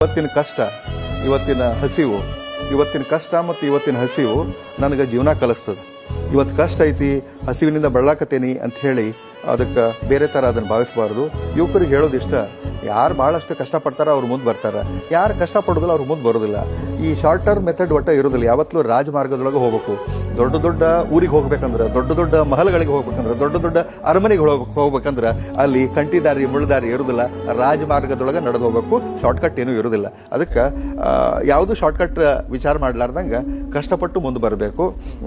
ಇವತ್ತಿನ ಕಷ್ಟ, ಇವತ್ತಿನ ಹಸಿವು, ಇವತ್ತಿನ ಕಷ್ಟ ಮತ್ತು ಇವತ್ತಿನ ಹಸಿವು ನನಗೆ ಜೀವನ ಕಲಿಸ್ತದೆ. ಇವತ್ತು ಕಷ್ಟ ಐತಿ, ಹಸಿವಿನಿಂದ ಬಳಲಾಕತ್ತೇನಿ ಅಂತ ಹೇಳಿ ಅದಕ್ಕೆ ಬೇರೆ ಥರ ಅದನ್ನು ಭಾವಿಸಬಾರ್ದು. ಯುವಕರಿಗೆ ಹೇಳೋದಿಷ್ಟ, ಯಾರು ಭಾಳಷ್ಟು ಕಷ್ಟಪಡ್ತಾರೋ ಅವ್ರು ಮುಂದೆ ಬರ್ತಾರೆ, ಯಾರು ಕಷ್ಟಪಡೋದಿಲ್ಲ ಅವ್ರು ಮುಂದೆ ಬರೋದಿಲ್ಲ. ಈ ಶಾರ್ಟ್ ಟರ್ಮ್ ಮೆಥಡ್ ಒಟ್ಟು ಇರೋದಿಲ್ಲ. ಯಾವತ್ತೂ ರಾಜಮಾರ್ಗದೊಳಗೆ ಹೋಗ್ಬೇಕು. ದೊಡ್ಡ ದೊಡ್ಡ ಊರಿಗೆ ಹೋಗ್ಬೇಕಂದ್ರೆ, ದೊಡ್ಡ ದೊಡ್ಡ ಮಹಲ್ಗಳಿಗೆ ಹೋಗ್ಬೇಕಂದ್ರೆ, ದೊಡ್ಡ ದೊಡ್ಡ ಅರಮನೆಗೆ ಹೋಗ್ಬೇಕಂದ್ರೆ ಅಲ್ಲಿ ಕಂಟಿದಾರಿ ಮುಳ್ಳುದಾರಿ ಇರೋದಿಲ್ಲ. ರಾಜಮಾರ್ಗದೊಳಗೆ ನಡೆದು ಹೋಗ್ಬೇಕು. ಶಾರ್ಟ್ಕಟ್ ಏನೂ ಇರೋದಿಲ್ಲ. ಅದಕ್ಕೆ ಯಾವುದು ಶಾರ್ಟ್ಕಟ್ ವಿಚಾರ ಮಾಡಲಾರ್ದಂಗೆ ಕಷ್ಟಪಟ್ಟು ಮುಂದೆ ಬರಬೇಕು.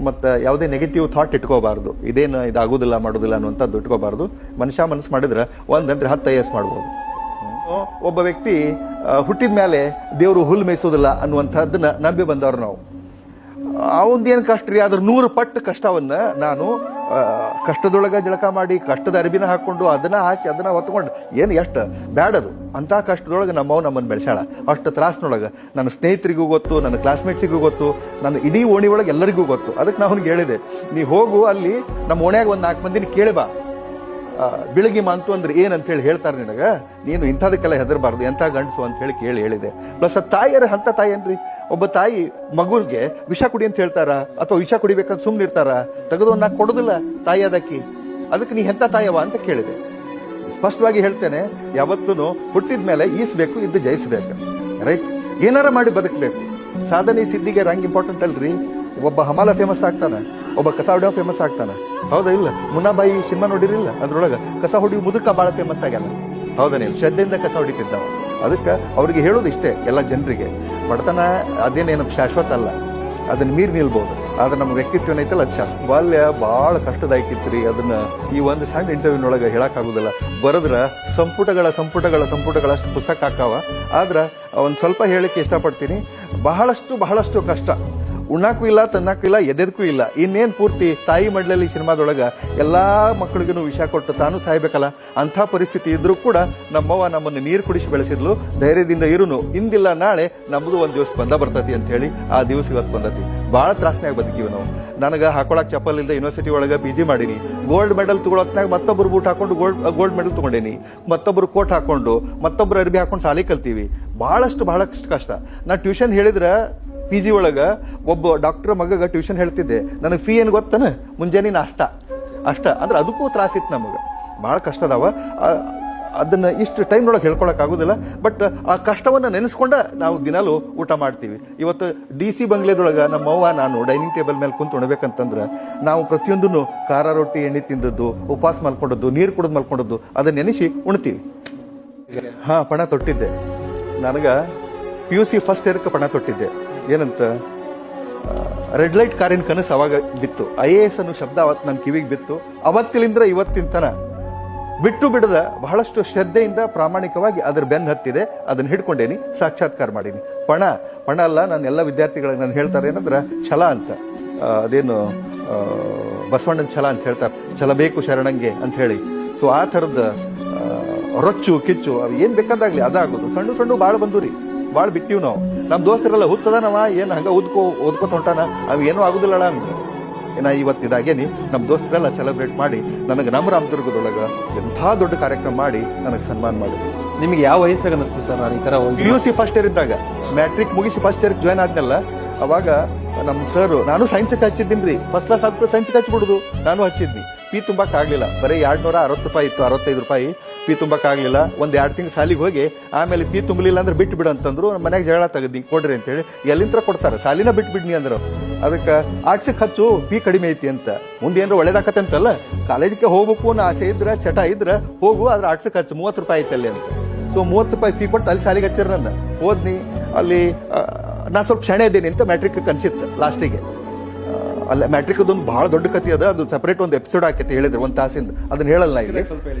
ಮತ್ತು ಯಾವುದೇ ನೆಗೆಟಿವ್ ಥಾಟ್ ಇಟ್ಕೋಬಾರ್ದು. ಇದೇನು ಇದಾಗೋದಿಲ್ಲ ಮಾಡೋದಿಲ್ಲ ಅನ್ನುವಂಥದ್ದು ಇಟ್ಕೋಬಾರ್ದು. ಮನುಷ್ಯ ಮನಸ್ಸು ಮಾಡಿದ್ರೆ 1 ಗಂಟೆ 10 IAS ಮಾಡ್ಬೋದು. ಒಬ್ಬ ವ್ಯಕ್ತಿ ಹುಟ್ಟಿದ ಮೇಲೆ ದೇವರು ಹುಲ್ಲು ಮೇಯಿಸೋದಿಲ್ಲ ಅನ್ನುವಂಥದ್ದನ್ನ ನಂಬಿ ಬಂದವ್ರು ನಾವು. ಅವಂದೇನು ಕಷ್ಟ ರೀ, ಅದ್ರ 100 ಪಟ್ಟು ಕಷ್ಟವನ್ನು ನಾನು ಕಷ್ಟದೊಳಗೆ ಜಳಕ ಮಾಡಿ, ಕಷ್ಟದ ಅರಿಬಿನ ಹಾಕ್ಕೊಂಡು, ಅದನ್ನು ಹಾಕಿ, ಅದನ್ನು ಹೊತ್ಕೊಂಡು, ಏನು ಎಷ್ಟು ಬ್ಯಾಡದು ಅಂಥ ಕಷ್ಟದೊಳಗೆ ನಮ್ಮನ್ನು ಬೆಳೆಸಾಳ. ಅಷ್ಟು ತ್ರಾಸಿನೊಳಗೆ ನನ್ನ ಸ್ನೇಹಿತರಿಗೂ ಗೊತ್ತು, ನನ್ನ ಕ್ಲಾಸ್ಮೇಟ್ಸಿಗೂ ಗೊತ್ತು, ನನ್ನ ಇಡೀ ಓಣಿ ಒಳಗೆ ಎಲ್ಲರಿಗೂ ಗೊತ್ತು. ಅದಕ್ಕೆ ನಾನು ಅವ್ನಿಗೆ ಹೇಳಿದೆ, ನೀ ಹೋಗು, ಅಲ್ಲಿ ನಮ್ಮ ಓಣ್ಯಾಗ ಒಂದು 4 ಮಂದಿನ ಕೇಳಿ ಬಾ, ಬೆಳಗ್ಗೆ ಮಂತು ಅಂದ್ರೆ ಏನಂತೇಳಿ ಹೇಳ್ತಾರೆ ನಿನಗೆ, ನೀನು ಇಂಥದಕ್ಕೆಲ್ಲ ಹೆದರಬಾರ್ದು, ಎಂಥ ಗಂಡಸು ಅಂತ ಹೇಳಿ ಹೇಳಿದೆ. ಪ್ಲಸ್ ಆ ತಾಯಿಯರ ಅಂಥ ತಾಯಿ ಏನ್ರಿ, ಒಬ್ಬ ತಾಯಿ ಮಗುವಿಗೆ ವಿಷ ಕುಡಿ ಅಂತ ಹೇಳ್ತಾರ, ಅಥವಾ ವಿಷ ಕುಡಿಬೇಕಂತ ಸುಮ್ಮನೆ ಇರ್ತಾರ, ತೆಗೆದು ಕೊಡೋದಿಲ್ಲ ತಾಯಿ ಅದಕ್ಕೆ. ಅದಕ್ಕೆ ನೀ ಎಂಥ ತಾಯವ ಅಂತ ಕೇಳಿದೆ. ಸ್ಪಷ್ಟವಾಗಿ ಹೇಳ್ತೇನೆ, ಯಾವತ್ತೂ ಹುಟ್ಟಿದ ಮೇಲೆ ಈಸ್ಬೇಕು, ಇದ್ದು ಜಯಿಸ್ಬೇಕು. ರೈಟ್, ಏನಾರ ಮಾಡಿ ಬದುಕಬೇಕು. ಸಾಧನೆ ಸಿದ್ಧಿಗೆ ರಂಗ್ ಇಂಪಾರ್ಟೆಂಟ್ ಅಲ್ರಿ. ಒಬ್ಬ ಹಮಾಲ ಫೇಮಸ್ ಆಗ್ತಾನೆ, ಒಬ್ಬ ಕಸ ಹೊಡೆಯೋ ಫೇಮಸ್ ಆಗ್ತಾನೆ. ಹೌದಾ ಇಲ್ಲ? ಮುನ್ನಾಬಾಯಿ ಸಿನಿಮಾ ನೋಡಿರಿಲ್ಲ? ಅದ್ರೊಳಗೆ ಕಸ ಹೊಡಿ ಮುದುಕ ಭಾಳ ಫೇಮಸ್ ಆಗ್ಯಾನ. ಹೌದನೇನು? ಶ್ರದ್ಧೆಯಿಂದ ಕಸ ಹೊಡಿತಿದ್ದಾವ. ಅದಕ್ಕೆ ಅವ್ರಿಗೆ ಹೇಳೋದು ಇಷ್ಟೇ, ಎಲ್ಲ ಜನರಿಗೆ, ಬಡತನ ಅದೇನೇನು ಶಾಶ್ವತ ಅಲ್ಲ, ಅದನ್ನ ಮೀರಿ ನಿಲ್ಬೋದು. ಆದ್ರೆ ನಮ್ಮ ವ್ಯಕ್ತಿತ್ವ ಏನೈತಲ್ಲ ಅದು ಶಾಶ್ವತ. ಬಾಲ್ಯ ಭಾಳ ಕಷ್ಟದಾಯ್ಕಿತ್ತು ರೀ. ಅದನ್ನು ಈ ಒಂದು ಸಣ್ಣ ಇಂಟರ್ವ್ಯೂನೊಳಗೆ ಹೇಳೋಕ್ಕಾಗೋದಿಲ್ಲ. ಬರೆದ್ರೆ ಸಂಪುಟಗಳಷ್ಟು ಪುಸ್ತಕ ಹಾಕಾವ. ಆದ್ರೆ ಒಂದು ಸ್ವಲ್ಪ ಹೇಳಕ್ಕೆ ಇಷ್ಟಪಡ್ತೀನಿ. ಬಹಳಷ್ಟು ಕಷ್ಟ. ಉಣ್ಣಾಕೂ ಇಲ್ಲ, ತನ್ನಕ್ಕೂ ಇಲ್ಲ, ಎದೆದಕ್ಕೂ ಇಲ್ಲ. ಇನ್ನೇನು ಪೂರ್ತಿ ತಾಯಿ ಮಡ್ಲಲ್ಲಿ ಸಿನಿಮಾದೊಳಗೆ ಎಲ್ಲ ಮಕ್ಕಳಿಗೂ ವಿಷ ಕೊಟ್ಟು ತಾನು ಸಾಯ್ಬೇಕಲ್ಲ, ಅಂಥ ಪರಿಸ್ಥಿತಿ ಇದ್ರೂ ಕೂಡ ನಮ್ಮವ್ವ ನಮ್ಮನ್ನು ನೀರು ಕುಡಿಸಿ ಬೆಳೆಸಿದ್ಲು. ಧೈರ್ಯದಿಂದ ಇರುನು, ಇಂದಿಲ್ಲ ನಾಳೆ ನಮ್ಮದು ಒಂದು ದಿವಸ ಬಂದ ಬರ್ತತಿ ಅಂಥೇಳಿ ಆ ದಿವಸ ಇವತ್ತು ಬಂದತಿ. ಭಾಳ ತ್ರಾಸನಾಗ ಬದುಕಿವಿ ನಾವು. ನನಗೆ ಹಾಕೊಳಕ್ಕೆ ಚಪ್ಪಲ್ ಇಲ್ಲದೆ ಯೂನಿವರ್ಸಿಟಿ ಒಳಗೆ PG ಮಾಡೀನಿ. ಗೋಲ್ಡ್ ಮೆಡಲ್ ತೊಗೊಳತ್ನಾಗ ಮತ್ತೊಬ್ಬರು ಬೂಟ್ ಹಾಕೊಂಡು ಗೋಲ್ಡ್ ಮೆಡಲ್ ತೊಗೊಂಡೇನಿ. ಮತ್ತೊಬ್ಬರು ಕೋಟ್ ಹಾಕೊಂಡು, ಮತ್ತೊಬ್ಬರು ಅರ್ಬಿ ಹಾಕೊಂಡು ಸಾಲಿ ಕಲ್ತೀವಿ. ಭಾಳಷ್ಟು ಕಷ್ಟ. ನಾನು ಟ್ಯೂಷನ್ ಹೇಳಿದ್ರೆ PG ಒಳಗೆ ಒಬ್ಬ ಡಾಕ್ಟರ್ ಮಗಗೆ ಟ್ಯೂಷನ್ ಹೇಳ್ತಿದ್ದೆ. ನನಗೆ ಫೀ ಏನು ಗೊತ್ತಾನೆ? ಮುಂಜಾನೆ ಅಷ್ಟ ಅಂದ್ರೆ ಅದಕ್ಕೂ ತ್ರಾಸಿತ್ತು ನಮಗೆ. ಭಾಳ ಕಷ್ಟ ಅದಾವ. ಅದನ್ನು ಇಷ್ಟು ಟೈಮ್ನೊಳಗೆ ಹೇಳ್ಕೊಳಕ್ಕಾಗೋದಿಲ್ಲ. ಬಟ್ ಆ ಕಷ್ಟವನ್ನು ನೆನೆಸ್ಕೊಂಡ ನಾವು ದಿನಾಲೂ ಊಟ ಮಾಡ್ತೀವಿ. ಇವತ್ತು DC ಬಂಗ್ಲೆದೊಳಗೆ ನಮ್ಮವ್ವ ನಾನು ಡೈನಿಂಗ್ ಟೇಬಲ್ ಮೇಲೆ ಕುಂತು ಉಣ್ಬೇಕಂತಂದ್ರೆ ನಾವು ಪ್ರತಿಯೊಂದನ್ನು ಖಾರ ರೊಟ್ಟಿ, ಎಣ್ಣೆ ತಿಂದದ್ದು, ಉಪವಾಸ ಮಲ್ಕೊಂಡದ್ದು, ನೀರು ಕುಡಿದು ಮಲ್ಕೊಂಡದ್ದು, ಅದನ್ನು ನೆನೆಸಿ ಉಣ್ತೀವಿ. ಪಣ ತೊಟ್ಟಿದ್ದೆ. ನನಗೆ PUC ಫಸ್ಟ್ ಇಯರ್ಗೆ ಪಣ ತೊಟ್ಟಿದ್ದೆ. ಏನಂತ, ರೆಡ್ ಲೈಟ್ ಕಾರಿನ ಕನಸು ಅವಾಗ ಬಿತ್ತು. IAS ಅನ್ನೋ ಶಬ್ದ ಅವತ್ತು ನನ್ನ ಕಿವಿಗೆ ಬಿತ್ತು. ಅವತ್ತಿಲಿಂದ ಇವತ್ತಿನ ತನ ಬಿಟ್ಟು ಬಿಡದ ಬಹಳಷ್ಟು ಶ್ರದ್ಧೆಯಿಂದ ಪ್ರಾಮಾಣಿಕವಾಗಿ ಅದ್ರ ಬೆನ್ನು ಹತ್ತಿದೆ. ಅದನ್ನು ಹಿಡ್ಕೊಂಡೇನಿ, ಸಾಕ್ಷಾತ್ಕಾರ ಮಾಡೀನಿ. ಪಣ ಅಲ್ಲ. ನಾನು ಎಲ್ಲ ವಿದ್ಯಾರ್ಥಿಗಳಿಗೆ ನಾನು ಹೇಳ್ತಾರೆ ಏನಂದ್ರೆ ಛಲ ಅಂತ. ಅದೇನು ಬಸವಣ್ಣನ ಛಲ ಅಂತ ಹೇಳ್ತಾರೆ, ಛಲ ಬೇಕು ಶರಣಂಗೆ ಅಂತ ಹೇಳಿ. ಸೊ ಆ ಥರದ ರೊಚ್ಚು ಕಿಚ್ಚು ಅವು ಏನು ಬೇಕಾದಾಗಲಿ ಅದಾಗೋದು. ಸಣ್ಣ ಭಾಳ ಬಂದು ರೀ, ಭಾಳ ಬಿಟ್ಟಿವಿ ನಾವು. ನಮ್ಮ ದೋಸ್ತರೆಲ್ಲ ಹುಚ್ಚದಾನವ, ಏನು ಹಂಗೆ ಓದ್ಕೋತ ಹೊಂಟಾನ, ಅವು ಏನೂ ಆಗೋದಿಲ್ಲಲ್ಲ ಅಂದ್ರೆ. ನಾ ಇವತ್ತು ಇದಾಗೇನಿ ನಮ್ಮ ದೋಸ್ತರೆಲ್ಲ ಸೆಲೆಬ್ರೇಟ್ ಮಾಡಿ ನನಗೆ ನಮ್ಮ ರಾಮದುರ್ಗದೊಳಗೆ ಎಂಥ ದೊಡ್ಡ ಕಾರ್ಯಕ್ರಮ ಮಾಡಿ ನನಗೆ ಸನ್ಮಾನ ಮಾಡಿದ್ರು. ನಿಮಗೆ ಯಾವ ವಯಸ್ಸಿನಾಗ ಅನಿಸ್ತು ಸರ್ ನಾನು ಈ ಥರ PUC ಫಸ್ಟ್ ಇಯರ್ ಇದ್ದಾಗ? ಮ್ಯಾಟ್ರಿಕ್ ಮುಗಿಸಿ ಫಸ್ಟ್ ಇಯರ್ಗೆ ಜಾಯ್ನ್ ಆದ್ನಲ್ಲ, ಅವಾಗ ನಮ್ಮ ಸರ್, ನಾನು ಸೈನ್ಸ್ಗೆ ಹಚ್ಚಿದ್ದೀನಿ ರೀ. ಫಸ್ಟ್ ಕ್ಲಾಸ್ ಆದ್ಮೇಲೆ ಸೈನ್ಸ್ಗೆ ಹಚ್ಬಿಡುದು. ನಾನು ಹಚ್ಚಿದ್ನಿ. ಫೀ ತುಂಬಕ್ಕಾಗಲಿಲ್ಲ. ಬರೀ 260 ರೂಪಾಯಿ ಇತ್ತು, 65 ರೂಪಾಯಿ ಫೀ ತುಂಬಕ್ಕಾಗಲಿಲ್ಲ. 1-2 ತಿಂಗಳು ಸಾಲಿಗೆ ಹೋಗಿ ಆಮೇಲೆ ಫೀ ತುಂಬಲಿಲ್ಲ ಅಂದ್ರೆ ಬಿಟ್ಟು ಬಿಡು ಅಂತಂದ್ರು. ನಮ್ಮ ಮನೆಗೆ ಜಗಳ ತೆಗೆದು ಕೊಡ್ರಿ ಅಂತೇಳಿ. ಎಲ್ಲಿಂದ ಕೊಡ್ತಾರೆ? ಸಾಲಿನ ಬಿಟ್ಬಿಡ್ನಿ ಅಂದರು. ಅದಕ್ಕೆ ಆರ್ಟ್ಸಿಗೆ ಹಚ್ಚು, ಫೀ ಕಡಿಮೆ ಐತಿ ಅಂತ. ಮುಂದೆ ಏನಾರು ಒಳ್ಳೇದಾಕತ್ತೆ ಅಂತಲ್ಲ, ಕಾಲೇಜಿಗೆ ಹೋಗ್ಬೇಕು ಅನ್ನೋ ಆಸೆ ಇದ್ರೆ, ಚಟ ಇದ್ರೆ ಹೋಗು, ಆದ್ರೆ ಆರ್ಟ್ಸಿಗೆ ಹಚ್ಚು, 30 ರೂಪಾಯಿ ಐತೆ ಅಲ್ಲಿ ಅಂತ. ಸೊ 30 ರೂಪಾಯಿ ಫೀ ಕೊಟ್ಟು ಅಲ್ಲಿ ಸಾಲಿಗೆ ಹಚ್ಚಿರ. ನನ್ನ ಓದ್ನಿ. ಅಲ್ಲಿ ನಾನು ಸ್ವಲ್ಪ ಶಣೆ ಇದ್ದೀನಿ ಅಂತ ಮ್ಯಾಟ್ರಿಕ್ ಕನ್ಸಿತ್ತು ಲಾಸ್ಟಿಗೆ. ಅಲ್ಲ, ಮ್ಯಾಟ್ರಿಕ್ದೊಂದು ಭಾಳ ದೊಡ್ಡ ಕಥೆ ಅದ. ಅದು ಸಪ್ರೇಟ್ ಒಂದು ಎಪಿಸೋಡ್ ಹಾಕೈತೆ ಹೇಳಿದ್ರು, 1 ತಾಸಿಂದ. ಅದನ್ನ ಹೇಳಲ್ಲ ಇಲ್ಲಿ.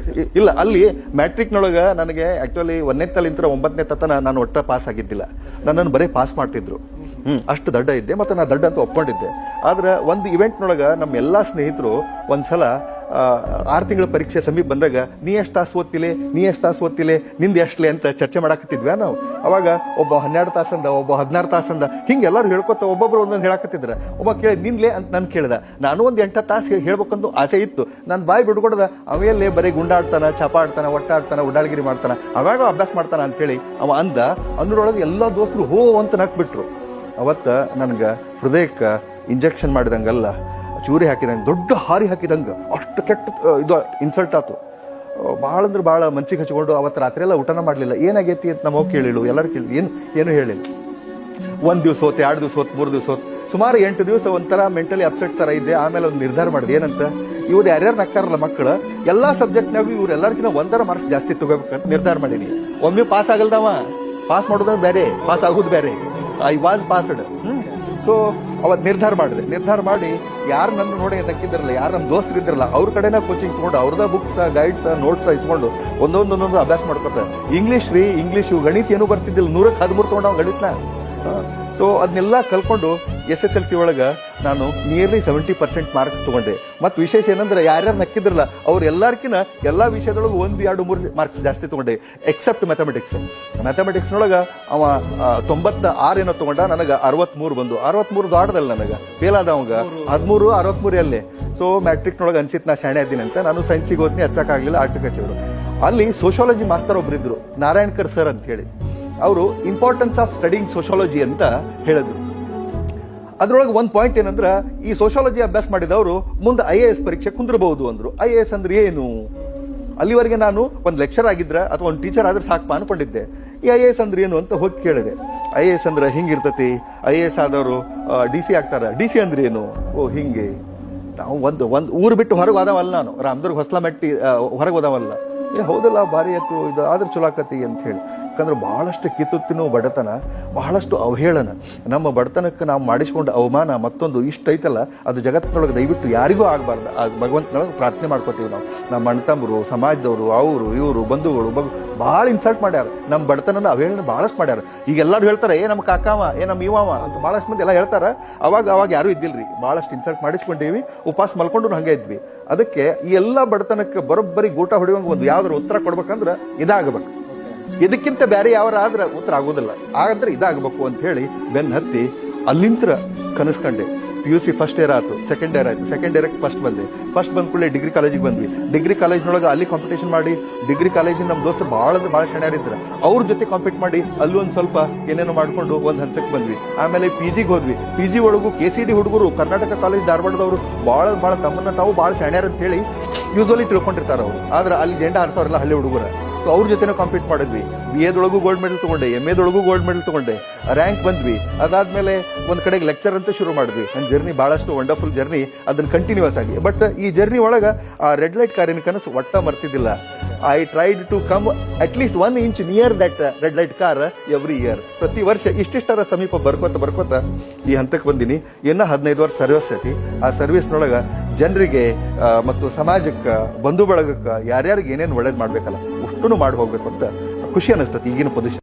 ಇಲ್ಲ, ಅಲ್ಲಿ ಮ್ಯಾಟ್ರಿಕ್ನೊಳಗೆ ನನಗೆ ಆ್ಯಕ್ಚುಲಿ 1ನೇ ತಲಿಂತ 9ನೇ ತನ ನಾನು ಒಟ್ಟ ಪಾಸ್ ಆಗಿದ್ದಿಲ್ಲ. ನನ್ನನ್ನು ಬರೀ ಪಾಸ್ ಮಾಡ್ತಿದ್ರು. ಅಷ್ಟು ದಡ್ಡ ಇದ್ದೆ. ಮತ್ತು ನಾನು ದಡ್ಡ ಅಂತ ಒಪ್ಕೊಂಡಿದ್ದೆ. ಆದ್ರೆ ಒಂದು ಇವೆಂಟ್ನೊಳಗೆ ನಮ್ಮ ಎಲ್ಲ ಸ್ನೇಹಿತರು ಒಂದು ಸಲ 6 ತಿಂಗಳ ಪರೀಕ್ಷೆ ಸಮೀಪ ಬಂದಾಗ ನೀ ಎಷ್ಟು ತಾಸು ಓದ್ತಿಲೆ ನಿಂದು ಎಷ್ಟಲೆ ಅಂತ ಚರ್ಚೆ ಮಾಡಾಕತ್ತಿದ್ವಿ ನಾವು. ಅವಾಗ ಒಬ್ಬ 12 ತಾಸಂದ, ಒಬ್ಬ 16 ತಾಸಂದ, ಹಿಂಗೆ ಎಲ್ಲರೂ ಹೇಳ್ಕೊತ ಒಬ್ಬೊಬ್ರು ಒಂದೊಂದು ಹೇಳಾಕತ್ತಿದ್ರ. ಒಬ್ಬ ಕೇಳಿ ನಿನ್ಲೆ ಅಂತ ನಾನು ಕೇಳ್ದ. ನಾನು ಒಂದು 8 ತಾಸು ಹೇಳ್ಬೇಕಂದು ಆಸೆ ಇತ್ತು. ನಾನು ಬಾಯಿ ಬಿಡ್ಕೊಡ್ದ, ಅವೆಲ್ಲೇ ಬರೀ ಗುಂಡಾಡ್ತಾನ, ಚಪ ಆಡ್ತಾನ, ಒಟ್ಟಾಡ್ತಾನ, ಉಡಾಳ್ಗಿರಿ ಮಾಡ್ತಾನ, ಅವಾಗ ಅಭ್ಯಾಸ ಮಾಡ್ತಾನ ಅಂತೇಳಿ ಅವ ಅಂದ. ಅಂದ್ರೊಳಗೆ ಎಲ್ಲ ದೋಸ್ತರು ಹೋ ಅಂತ ನಕ್ಬಿಟ್ರು. ಅವತ್ತು ನನಗೆ ಹೃದಯಕ್ಕೆ ಇಂಜೆಕ್ಷನ್ ಮಾಡಿದಂಗಲ್ಲ, ಚೂರಿ ಹಾಕಿದಂಗೆ, ದೊಡ್ಡ ಹಾರಿ ಹಾಕಿದಂಗೆ, ಅಷ್ಟು ಕೆಟ್ಟ ಇದು ಇನ್ಸಲ್ಟ್ ಆಯ್ತು. ಭಾಳ ಅಂದ್ರೆ ಭಾಳ ಮನ್ಸಿಗೆ ಹಚ್ಕೊಂಡು ಅವತ್ತು ರಾತ್ರಿ ಎಲ್ಲ ಊಟನ ಮಾಡಲಿಲ್ಲ. ಏನಾಗೈತಿ ಅಂತ ನಮ್ಮ ಹೋಗಿ ಕೇಳಿಳು, ಎಲ್ಲರೂ ಕೇಳಿ ಏನು ಹೇಳಿಲ್ಲ. 1 ದಿವಸ ಹೋತು, 2 ದಿವಸ ಹೋತು, 3 ದಿವಸ ಹೋತು, ಸುಮಾರು 8 ದಿವಸ ಒಂಥರ ಮೆಂಟಲಿ ಅಪ್ಸೆಟ್ ಥರ ಇದ್ದೆ. ಆಮೇಲೆ ಒಂದು ನಿರ್ಧಾರ ಮಾಡಿದೆ, ಏನಂತ, ಇವ್ರು ಯಾರ್ಯಾರು ನಕ್ಕಾರಲ್ಲ ಮಕ್ಕಳು, ಎಲ್ಲ ಸಬ್ಜೆಕ್ಟ್ನಾಗೂ ಇವ್ರೆಲ್ಲರಿಗಿಂತ 1 ಮಾರ್ಕ್ಸ್ ಜಾಸ್ತಿ ತಗೋಬೇಕಂತ ನಿರ್ಧಾರ ಮಾಡೀನಿ. ಒಮ್ಮೆ ಪಾಸ್ ಆಗಲ್ದವ, ಪಾಸ್ ಮಾಡೋದು ಬೇರೆ, ಪಾಸ್ ಆಗೋದು ಬೇರೆ. I was passed. ಸೊ ಅವತ್ತು ನಿರ್ಧಾರ ಮಾಡಿ ಯಾರು ನನ್ನ ನೋಡಿ ನಕ್ಕಿದ್ರಲ್ಲ, ಯಾರು ನಮ್ಮ ದೋಸ್ತರು ಇದ್ರಲ್ಲ, ಅವ್ರ ಕಡೆನ ಕೋಚಿಂಗ್ ತೊಗೊಂಡು ಅವ್ರದ ಬುಕ್ಸ್, ಗೈಡ್ಸ್, ನೋಟ್ಸ್ ಇಸ್ಕೊಂಡು ಒಂದೊಂದು ಅಭ್ಯಾಸ ಮಾಡ್ಕೊತಾರೆ. ಇಂಗ್ಲೀಷು ಗಣಿತ ಏನೂ ಬರ್ತಿದ್ದಿಲ್ಲ, 100ಕ್ಕೆ 13 ತೊಗೊಂಡು ನಾವು ಗಣಿತನ. ಸೊ ಅದನ್ನೆಲ್ಲ ಕಲ್ಕೊಂಡು SSLC ಒಳಗೆ ನಾನು ನಿಯರ್ಲಿ 70% ಮಾರ್ಕ್ಸ್ ತೊಗೊಂಡೆ. ಮತ್ತು ವಿಶೇಷ ಏನಂದ್ರೆ ಯಾರ್ಯಾರು ನಕ್ಕಿದ್ರಲ್ಲ ಅವ್ರು ಎಲ್ಲರಿಗಿನ ಎಲ್ಲ ವಿಷಯದೊಳಗೆ 1, 2, 3 ಮಾರ್ಕ್ಸ್ ಜಾಸ್ತಿ ತೊಗೊಂಡೆ, ಎಕ್ಸೆಪ್ಟ್ ಮ್ಯಾಥಮೆಟಿಕ್ಸ್ನೊಳಗೆ ಅವ 96 ಏನೋ ತೊಗೊಂಡ, ನನಗೆ 63 ಬಂದು. 63 ದಾಟದಲ್ಲ ನನಗೆ, ಫೇಲ್ ಆದ ಅವಾಗ 13, 63 ಅಲ್ಲೇ. ಸೊ ಮ್ಯಾಟ್ರಿಕ್ನೊಳಗೆ ಅನ್ಸಿತ್ತು ನಾ ಶಾಣೆ ಅದ್ದೀನಿ ಅಂತ. ನಾನು ಸೈನ್ಸಿಗೆ ಹೋದ್ನಿ, ಹಚ್ಚಕ್ಕಾಗಲಿಲ್ಲ, ಆರ್ಟ್ಸ್ಗೆ ಹಚ್ಚಿದ್ರು. ಅಲ್ಲಿ ಸೋಷಾಲಜಿ ಮಾಸ್ತರ್ ಒಬ್ಬರಿದ್ರು, ನಾರಾಯಣ್ಕರ್ ಸರ್ ಅಂತ ಹೇಳಿ. ಅವರು ಇಂಪಾರ್ಟೆನ್ಸ್ ಆಫ್ ಸ್ಟಡಿಂಗ್ ಸೋಷಾಲಜಿ ಅಂತ ಹೇಳಿದ್ರು. ಅದ್ರೊಳಗೆ ಒಂದು ಪಾಯಿಂಟ್ ಏನಂದ್ರೆ, ಈ ಸೋಷಾಲಜಿ ಅಭ್ಯಾಸ ಮಾಡಿದವರು ಮುಂದೆ IAS ಪರೀಕ್ಷೆ ಕುಂದ್ರಬಹುದು ಅಂದರು. IAS ಅಂದ್ರೆ ಏನು? ಅಲ್ಲಿವರೆಗೆ ನಾನು ಒಂದು ಲೆಕ್ಚರ್ ಆಗಿದ್ರೆ ಅಥವಾ ಒಂದು ಟೀಚರ್ ಆದ್ರೆ ಸಾಕಪ್ಪ ಅನ್ಕೊಂಡಿದ್ದೆ. ಈ IAS ಅಂದ್ರೆ ಏನು ಅಂತ ಹೋಗಿ ಕೇಳಿದೆ. IAS ಅಂದ್ರೆ ಹಿಂಗಿರ್ತತಿ, IAS ಆದವರು DC ಆಗ್ತಾರೆ. DC ಅಂದ್ರೆ ಏನು? ಓ ಹಿಂಗೆ. ನಾವು ಒಂದು ಊರು ಬಿಟ್ಟು ಹೊರಗೆ ಹೋದವಲ್ಲ, ನಾನು ರಾಮದುರ್ಗ ಹೊಸಲ ಮೆಟ್ಟಿ ಹೊರಗೆ ಹೋದವಲ್ಲ. ಹೌದಲ್ಲ, ಭಾರಿ ಆಯ್ತು, ಇದು ಆದ್ರೆ ಚಲೋ ಆಕತಿ ಅಂತ ಹೇಳಿ. ಯಾಕಂದ್ರೆ ಭಾಳಷ್ಟು ಕಿತ್ತುತ್ತಿನೋ ಬಡತನ, ಬಹಳಷ್ಟು ಅವಹೇಳನ, ನಮ್ಮ ಬಡತನಕ್ಕೆ ನಾವು ಮಾಡಿಸ್ಕೊಂಡು ಅವಮಾನ ಮತ್ತೊಂದು ಇಷ್ಟ ಐತಲ್ಲ, ಅದು ಜಗತ್ತಿನೊಳಗೆ ದಯವಿಟ್ಟು ಯಾರಿಗೂ ಆಗಬಾರ್ದು. ಆ ಭಗವಂತನೊಳಗೆ ಪ್ರಾರ್ಥನೆ ಮಾಡ್ಕೋತೀವಿ ನಾವು. ನಮ್ಮ ಅಣ್ಣತಮ್ಮರು, ಸಮಾಜದವರು, ಅವರು ಇವರು ಬಂಧುಗಳು ಭಾಳ ಇನ್ಸಲ್ಟ್ ಮಾಡ್ಯಾರ. ನಮ್ಮ ಬಡತನನ ಅವಹೇಳನ ಭಾಳಷ್ಟು ಮಾಡ್ಯಾರ. ಈಗ ಎಲ್ಲರೂ ಹೇಳ್ತಾರೆ, ನಮ್ಮ ಕಾಕಾವ, ನಮ್ಮ ಇವಾವ ಅಂತ ಭಾಳಷ್ಟು ಮಂದಿ ಎಲ್ಲ ಹೇಳ್ತಾರೆ. ಅವಾಗ ಯಾರೂ ಇದ್ದಿಲ್ಲರಿ, ಭಾಳಷ್ಟು ಇನ್ಸಲ್ಟ್ ಮಾಡಿಸ್ಕೊಂಡೀವಿ, ಉಪವಾಸ ಮಲ್ಕೊಂಡು ಹಂಗೆ ಇದ್ವಿ. ಅದಕ್ಕೆ ಈ ಎಲ್ಲ ಬಡತನಕ್ಕೆ ಬರೋಬ್ಬರಿ ಗೂಟ ಹೊಡೆಯುವಂಗೆ ಒಂದು ಯಾವ್ದಾರು ಉತ್ತರ ಕೊಡ್ಬೇಕಂದ್ರೆ ಇದಾಗಬೇಕು. ಇದಕ್ಕಿಂತ ಬೇರೆ ಯಾವಾರ ಆದ್ರೆ ಉತ್ತರ ಆಗೋದಿಲ್ಲ. ಆದ್ರೆ ಇದಾಗಬೇಕು ಅಂತ ಹೇಳಿ ಬೆನ್ನು ಹತ್ತಿ ಅಲ್ಲಿಂತ್ರ ಕನಸ್ಕೊಂಡೆ. PUC ಫಸ್ಟ್ ಇಯರ್ ಆಯ್ತು, ಸೆಕೆಂಡ್ ಇಯರ್ಗೆ ಫಸ್ಟ್ ಬಂದ ಕೂಡಲೇ ಡಿಗ್ರಿ ಕಾಲೇಜಿಗೆ ಬಂದ್ವಿ. ಡಿಗ್ರಿ ಕಾಲೇಜ್ನೊಳಗೆ ಅಲ್ಲಿ ಕಾಂಪಿಟೇಷನ್ ಮಾಡಿ, ಡಿಗ್ರಿ ಕಾಲೇಜಿನ ನಮ್ಮ ದೋಸ್ತರು ಭಾಳ ಶಾಣ್ಯಾರಿದ್ರು, ಅವ್ರ ಜೊತೆ ಕಾಂಪೀಟ್ ಮಾಡಿ ಅಲ್ಲಿ ಒಂದು ಸ್ವಲ್ಪ ಏನೇನೋ ಮಾಡಿಕೊಂಡು ಒಂದು ಹಂತಕ್ಕೆ ಬಂದ್ವಿ. ಆಮೇಲೆ PGಗೆ ಹೋದ್ವಿ. PG ಒಳಗೂ KCD ಹುಡುಗರು, ಕರ್ನಾಟಕ ಕಾಲೇಜ್ ಧಾರವಾಡದವರು ಭಾಳ ತಮ್ಮನ್ನ ತಾವು ಭಾಳ ಶಾಣ್ಯಾರ ಅಂತ ಹೇಳಿ ಯೂಸ್ವಲಿ ತಿಳ್ಕೊಂಡಿರ್ತಾರೆ ಅವರು. ಆದ್ರೆ ಅಲ್ಲಿ ಜೆಂಡ ಹಾರಿಸೋರೆಲ್ಲ ಹಳ್ಳಿ ಹುಡುಗರ. ಸೊ ಅವ್ರ ಜೊತೆನೂ ಕಾಂಪೀಟ್ ಮಾಡಿದ್ವಿ. BAದೊಳಗೂ ಗೋಲ್ಡ್ ಮೆಡಲ್ ತೊಗೊಂಡೆ, MAದೊಳಗೂ ಗೋಲ್ಡ್ ಮೆಡಲ್ ತೊಗೊಂಡೆ, ರ್ಯಾಂಕ್ ಬಂದ್ವಿ. ಅದಾದಮೇಲೆ ಒಂದು ಕಡೆಗೆ ಲೆಕ್ಚರ್ ಅಂತ ಶುರು ಮಾಡಿದ್ವಿ. ನನ್ನ ಜರ್ನಿ ಭಾಳಷ್ಟು ವಂಡರ್ಫುಲ್ ಜರ್ನಿ, ಅದನ್ನು ಕಂಟಿನ್ಯೂಸ್ ಆಗಿ. ಬಟ್ ಈ ಜರ್ನಿ ಒಳಗೆ ಆ ರೆಡ್ ಲೈಟ್ ಕಾರಿನ ಕನಸು ಒಟ್ಟ ಮರ್ತಿದ್ದಿಲ್ಲ. I tried to come at least 1 inch near that red light car every year. ಪ್ರತಿ ವರ್ಷ ಇಷ್ಟಿಷ್ಟರ ಸಮೀಪ ಬರ್ಕೋತ ಈ ಹಂತಕ್ಕೆ ಬಂದೀನಿ. ಇನ್ನೂ 15 ವರ್ಷ ಸರ್ವಿಸ್ ಐತಿ. ಆ ಸರ್ವಿಸ್ನೊಳಗೆ ಜನರಿಗೆ ಮತ್ತು ಸಮಾಜಕ್ಕೆ, ಬಂಧು ಬಳಗಕ್ಕೆ, ಯಾರ್ಯಾರಿಗೆ ಏನೇನು ಒಳ್ಳೇದು ಮಾಡಬೇಕಲ್ಲ ಅಷ್ಟೂ ಮಾಡಿ ಹೋಗ್ಬೇಕು ಅಂತ ಖುಷಿ ಅನ್ನಿಸ್ತತಿ ಈಗಿನ ಪೊಸಿಷನ್.